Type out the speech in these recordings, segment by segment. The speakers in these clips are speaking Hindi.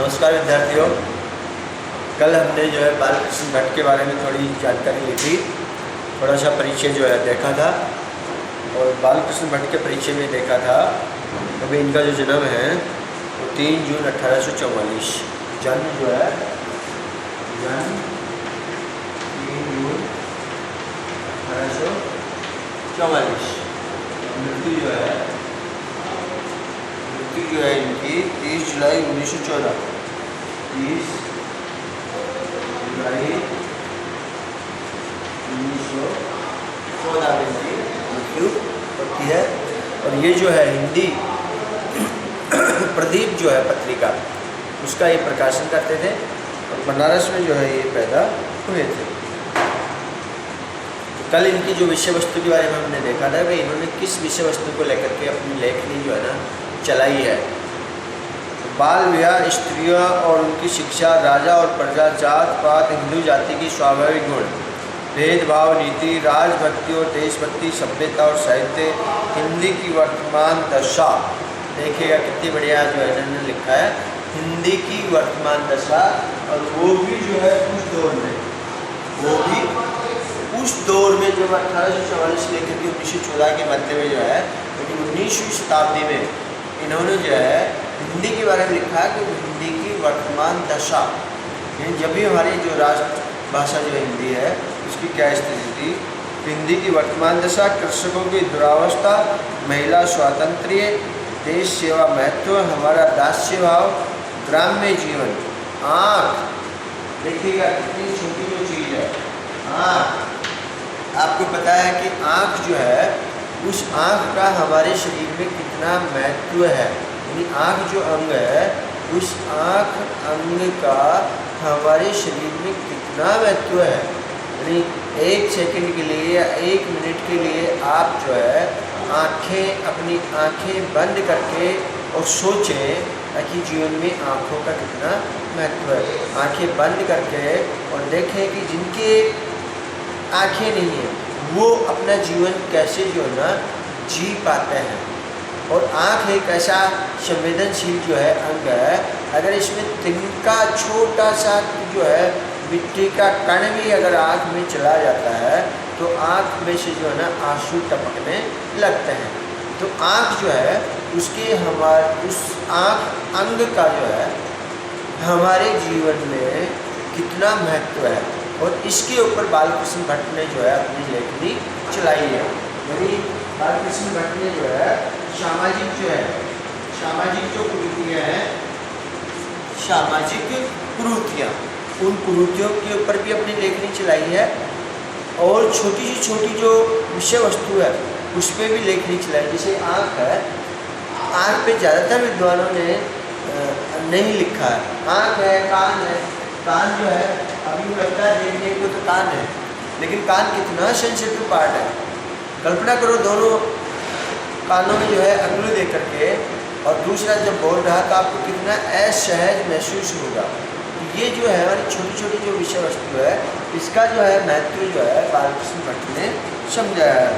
नमस्कार विद्यार्थियों। कल हमने जो है बालकृष्ण भट्ट के बारे में थोड़ी जानकारी ली थी, थोड़ा सा परिचय जो है देखा था और बालकृष्ण भट्ट के परिचय में देखा था। अभी इनका जो जन्म है वो 3 जून 1844, जन्म जो है जन्म 3 जून 1844, मृत्यु जो है इनकी 30 जुलाई 1914, 30 जुलाई 1914 में इनकी मृत्यु होती है। और ये जो है हिंदी प्रदीप जो है पत्रिका, उसका ये प्रकाशन करते थे और बनारस में जो है ये पैदा हुए थे। कल इनकी जो विषय वस्तु के बारे में हमने देखा था कि इन्होंने किस विषय वस्तु को लेकर के अपनी लेखनी जो है ना चलाई है। बाल विवाह, स्त्रियाँ और उनकी शिक्षा, राजा और प्रजा, जात पात, हिंदू जाति की स्वाभाविक गुण, भेदभाव नीति, राजभक्ति और देशभक्ति, सभ्यता और साहित्य, हिंदी की वर्तमान दशा। देखिएगा कितनी बढ़िया जो है इन्होंने लिखा है, हिंदी की वर्तमान दशा, और वो भी जो है उस दौर में, वो भी उस दौर में जब 1844 लेकर के 1914 के मध्य में जो है, लेकिन 19वीं शताब्दी में इन्होंने जो है हिंदी के बारे में लिखा है कि हिंदी की वर्तमान दशा, यानी जब भी हमारी जो राष्ट्रभाषा जो हिंदी है उसकी क्या स्थिति थी। हिंदी की वर्तमान दशा, कृषकों की दुरावस्था, महिला स्वातंत्र्य, देश सेवा महत्व, हमारा दास्य भाव, ग्राम्य जीवन, आँख। देखिएगा कितनी छोटी जो चीज़ है आँख। आपको पता है कि आँख जो है, उस आँख का हमारे शरीर में कितना महत्व है। यानी आँख जो अंग है, उस आँख अंग का हमारे शरीर में कितना महत्व है। यानी 1 सेकंड के लिए या 1 मिनट के लिए आप जो है अपनी आँखें बंद करके और सोचें कि जीवन में आँखों का कितना महत्व है। आँखें बंद करके और देखें कि जिनके आँखें नहीं हैं वो अपना जीवन कैसे जो है ना जी पाते हैं। और आँख एक ऐसा संवेदनशील जो है अंग है, अगर इसमें तिनका छोटा सा जो है मिट्टी का कण भी अगर आँख में चला जाता है तो आँख में से जो है ना आंसू टपकने लगते हैं। तो आँख जो है उसके उस आँख अंग का जो है हमारे जीवन में कितना महत्व है, और इसके ऊपर बालकृष्ण भट्ट ने जो है अपनी लेखनी चलाई है। यानी बालकृष्ण भट्ट ने जो है सामाजिक जो कुरीतियाँ हैं, सामाजिक कुरीतियाँ, उन कुरीतियों के ऊपर भी अपनी लेखनी चलाई है। और छोटी सी छोटी जो विषय वस्तु है उस पर भी लेखनी चलाई। जैसे आँख है, आँख पे ज़्यादातर विद्वानों ने नहीं लिखा है। आँख है, कान है, कान जो है अभी लगता है देखने को तो कान है, लेकिन कान कितना सेंसिटिव पार्ट है। कल्पना करो दोनों कानों में जो है अंगुली दे करके और दूसरा जब बोल रहा तो आपको कितना असहज महसूस होगा। ये जो है हमारी छोटी छोटी जो विषय वस्तु है, इसका जो है महत्व जो है बालकृष्ण भट्ट ने समझाया है।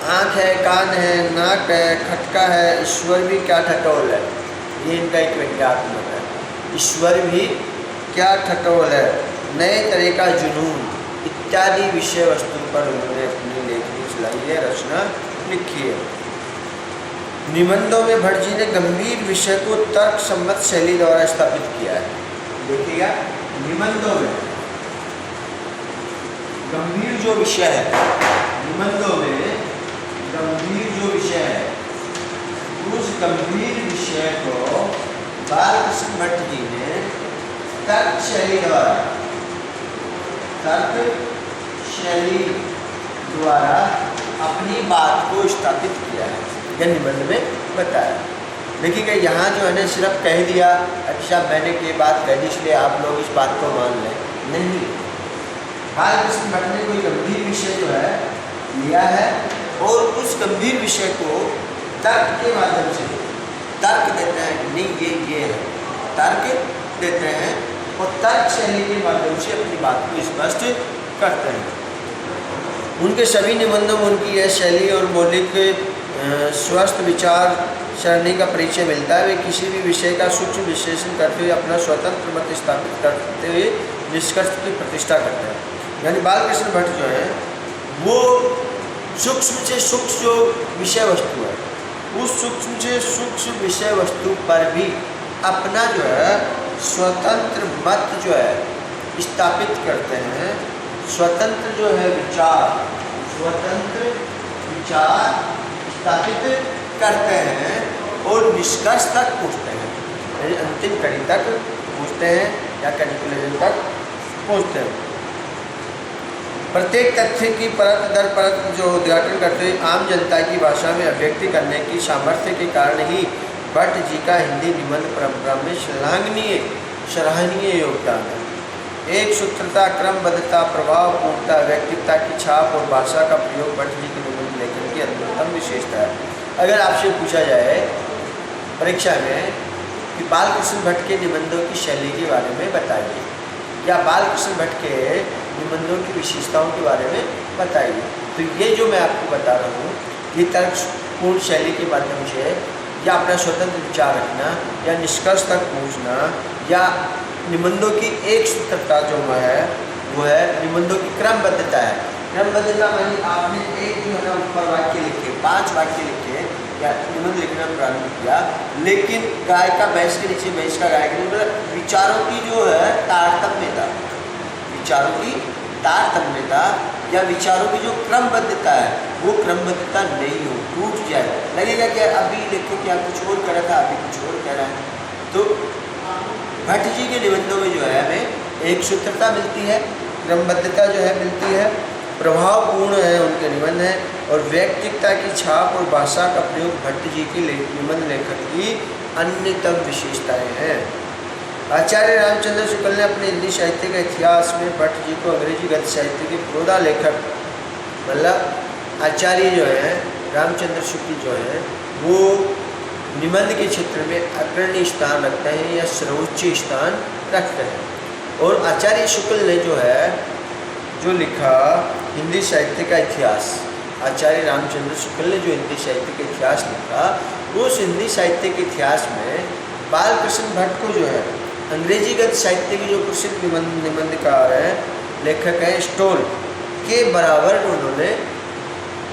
आँख है, कान है, नाक है, खटका है, ईश्वर भी क्या ठटोल है, ये इनका एक व्यंग्यात्मक है। ईश्वर भी क्या ठटोल है, नए तरह का जुनून इत्यादि विषय वस्तु पर उन्होंने अपनी लेखनी चलाई है, रचना लिखी है। निबंधों में भट्ट जी ने गंभीर विषय को तर्क सम्मत शैली द्वारा स्थापित किया है। देखिएगा निबंधों में गंभीर जो विषय है, निबंधों में गंभीर जो विषय है, उस गंभीर विषय को बालकृष्ण भट्ट जी ने तर्क शैली द्वारा अपनी बात को स्थापित किया है, यह निबंध में बताया। देखिएगा यहाँ जो है ना सिर्फ कह दिया, अच्छा मैंने ये बात कह दी इसलिए आप लोग इस बात को मान लें, नहीं। बालकृष्ण भट्ट ने कोई गंभीर विषय जो है लिया है और उस गंभीर विषय को तर्क के माध्यम से तर्क देते हैं, नहीं ये है, तर्क देते हैं और तर्क शैली के माध्यम से अपनी बात को स्पष्ट करते हैं। उनके सभी निबंधों में उनकी यह शैली और मौलिक स्वस्थ विचार सरणी का परिचय मिलता है। वे किसी भी विषय का सूक्ष्म विश्लेषण करते हुए अपना स्वतंत्र मत स्थापित करते हुए निष्कर्ष की प्रतिष्ठा करते हैं। यानी बालकृष्ण भट्ट जो है वो सूक्ष्म से सूक्ष्म जो विषय वस्तु है, उस सूक्ष्म से सूक्ष्म विषय वस्तु पर भी अपना जो है स्वतंत्र मत जो है स्थापित करते हैं। स्वतंत्र जो है विचार, स्वतंत्र विचार स्थापित करते हैं और निष्कर्ष तक पहुँचते हैं, यानी अंतिम कड़ी तक पहुँचते हैं या कंक्लूजन तक पहुँचते हैं। प्रत्येक तथ्य की परत दर परत जो उद्घाटन करते हुए आम जनता की भाषा में अभिव्यक्ति करने की सामर्थ्य के कारण ही भट्ट जी का हिंदी निबंध परंपरा में सराहनीय योगदान है। एक सूत्रता, क्रमबद्धता, प्रभावपूर्णता, व्यक्तित्व की छाप और भाषा का प्रयोग भट्ट जी के निबंध लेखन की अन्यतम विशेषता है। अगर आपसे पूछा जाए परीक्षा में कि बालकृष्ण भट्ट के निबंधों की शैली के बारे में बताइए या बालकृष्ण भट्ट के निबंधों की विशेषताओं के बारे में बताइए, तो ये जो मैं आपको बता रहा हूँ ये तर्कपूर्ण शैली के माध्यम से या अपना स्वतंत्र विचार रखना या निष्कर्ष तक पहुँचना या निबंधों की एक सूत्रता जो है वो है निबंधों की क्रमबद्धता है। क्रमबद्धता मानी आपने एक जो है ना ऊपर वाक्य लिखे, 5 वाक्य लिखे या निबंध लिखना प्रारंभ किया, लेकिन गाय का भैंस के नीचे भैंस का गाय के नीचे, विचारों की जो है तारतम्यता, विचारों की तारतम्यता या विचारों की जो क्रमबद्धता है वो क्रमबद्धता नहीं हो, टूट जाए, लगेगा कि अभी लिखो क्या कुछ और कर रहा था अभी कुछ और कह रहा है। तो भट्ट जी के निबंधों में जो है हमें एक सूत्रता मिलती है, क्रमबद्धता जो है मिलती है, प्रभावपूर्ण है उनके निबंध हैं और व्यक्तित्व की छाप और भाषा का प्रयोग भट्ट जी की निबंध लेखन की अन्यतम विशेषताएं हैं। आचार्य रामचंद्र शुक्ल ने अपने हिंदी साहित्य के इतिहास में भट्ट जी को अंग्रेजी गद्य साहित्य के प्रोदा लेखक मतलब आचार्य जो है रामचंद्र शुक्ल जो है वो निबंध के क्षेत्र में अग्रणी स्थान रखते हैं या सर्वोच्च स्थान रखते हैं। और आचार्य शुक्ल ने जो है जो लिखा हिंदी साहित्य का इतिहास, आचार्य रामचंद्र शुक्ल ने जो हिंदी साहित्य का इतिहास लिखा, उस हिंदी साहित्य के इतिहास में बालकृष्ण भट्ट को जो है अंग्रेजी गद्य साहित्य के जो प्रसिद्ध निबंधकार हैं, लेखक हैं, स्टोल के बराबर उन्होंने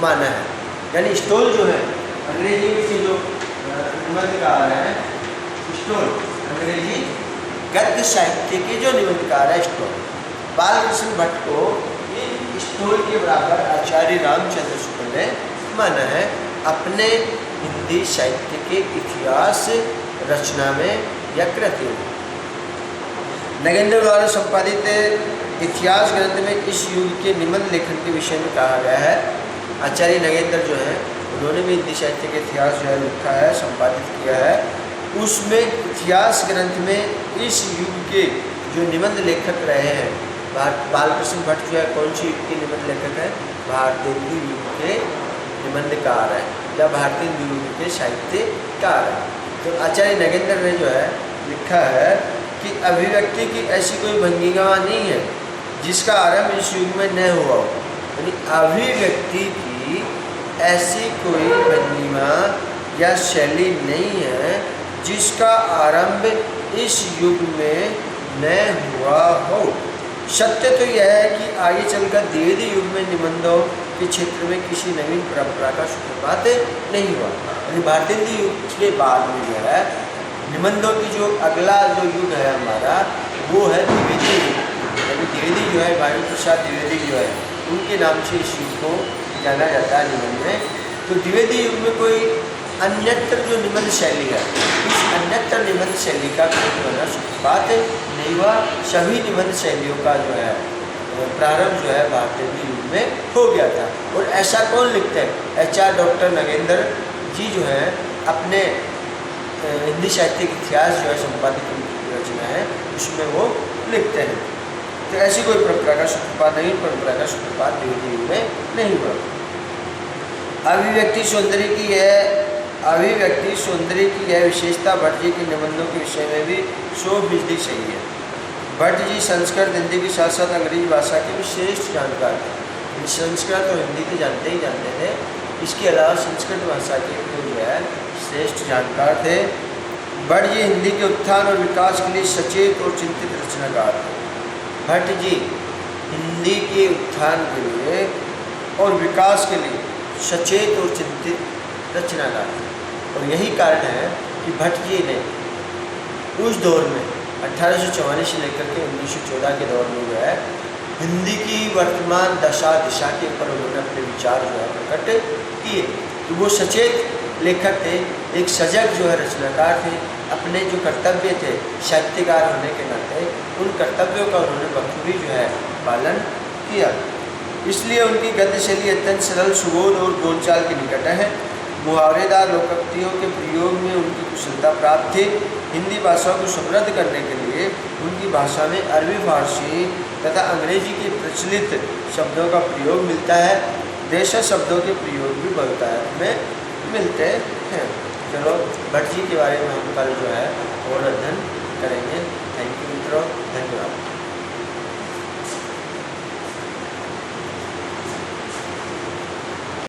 माना है। यानी स्टोल जो है अंग्रेजी के जो निबंधकार हैं, स्टोल अंग्रेजी गद्य साहित्य के जो निबंधकार है स्टोल, बालकृष्ण भट्ट को इन स्टोल के बराबर आचार्य रामचंद्र शुक्ल ने माना है अपने हिंदी साहित्य के इतिहास रचना में या कृतियों में। नगेंद्र द्वारा संपादित इतिहास ग्रंथ में इस युग के निबंध लेखन के विषय में कहा गया है। आचार्य नगेंद्र जो है उन्होंने भी हिंदी साहित्य के इतिहास जो है लिखा है, संपादित किया है। उसमें इतिहास ग्रंथ में इस युग के जो निबंध लेखक रहे हैं, बालकृष्ण भट्ट जो है कौन सी युग के निबंध लेखक है? भारतेंदु युग के निबंधकार है या भारतेंदु युग के साहित्यकार है। तो आचार्य नगेंद्र ने जो है लिखा है कि अभिव्यक्ति की ऐसी कोई भंगिमा नहीं है जिसका आरंभ इस युग में न हुआ हो। यानी अभिव्यक्ति की ऐसी कोई भंगिमा या शैली नहीं है जिसका आरंभ इस युग में न हुआ हो। सत्य तो यह है कि आगे चलकर द्विवेदी युग में निबंधों के क्षेत्र में किसी नवीन परंपरा का सूत्रपात नहीं हुआ। यानी भारतेंदु युग के बाद में जो है निबंधों की जो अगला जो युग है हमारा वो है द्विवेदी युग। यानी द्विवेदी जो है भानु प्रसाद द्विवेदी जो है उनके नाम से इस युग को जाना जाता है निबंध में। तो द्विवेदी युग में कोई अन्यत्र जो निबंध शैली है, इस अन्यत्र निबंध शैली का कोई सूत्रपात नहीं हुआ। सभी निबंध शैलियों का जो है प्रारंभ जो है भारतेंदु युग में हो गया था। और ऐसा कौन लिखते हैं? HR डॉक्टर नगेंद्र जी जो है अपने हिंदी साहित्य के इतिहास जो है संपादित रचना है उसमें वो लिखते हैं। तो ऐसी कोई परंपरा का सूत्रपात नहीं, परंपरा का सूत्रपात द्विवेदी युग में नहीं हुआ। अभिव्यक्ति सौंदर्य की यह विशेषता भट्ट जी के निबंधों के विषय में भी 100% सही है। भट्ट जी संस्कृत हिंदी के साथ साथ अंग्रेजी भाषा के भी श्रेष्ठ जानकार थे। संस्कृत और हिंदी तो जानते ही जानते थे, इसके अलावा संस्कृत भाषा के जो है श्रेष्ठ जानकार थे। भट्ट जी हिंदी के उत्थान और विकास के लिए सचेत और चिंतित रचनाकार थे। भट्ट जी हिंदी के उत्थान के लिए और विकास के लिए सचेत और चिंतित रचनाकार थे। और यही कारण है कि भट्ट जी ने उस दौर में 1844 से लेकर के 1914 के दौर में जो है हिंदी की वर्तमान दशा दिशा के ऊपर उन्होंने अपने विचार जो है प्रकट किए। तो वो सचेत लेखक थे, एक सजग जो है रचनाकार थे। अपने जो कर्तव्य थे साहित्यकार होने के नाते उन कर्तव्यों का उन्होंने बखूबी जो है पालन किया। इसलिए उनकी गद्य शैली अत्यंत सरल, सुबोध और बोलचाल के निकट है। मुहावरेदार लोकोक्तियों के प्रयोग में उनकी कुशलता प्राप्त थी। हिंदी भाषा को समृद्ध करने के लिए उनकी भाषा में अरबी, फारसी तथा अंग्रेजी के प्रचलित शब्दों का प्रयोग मिलता है। देशी शब्दों के प्रयोग भी बहुतायत में मिलते हैं। चलो भट्ट जी के बारे में हम कल जो है और अध्ययन करेंगे। Thank you.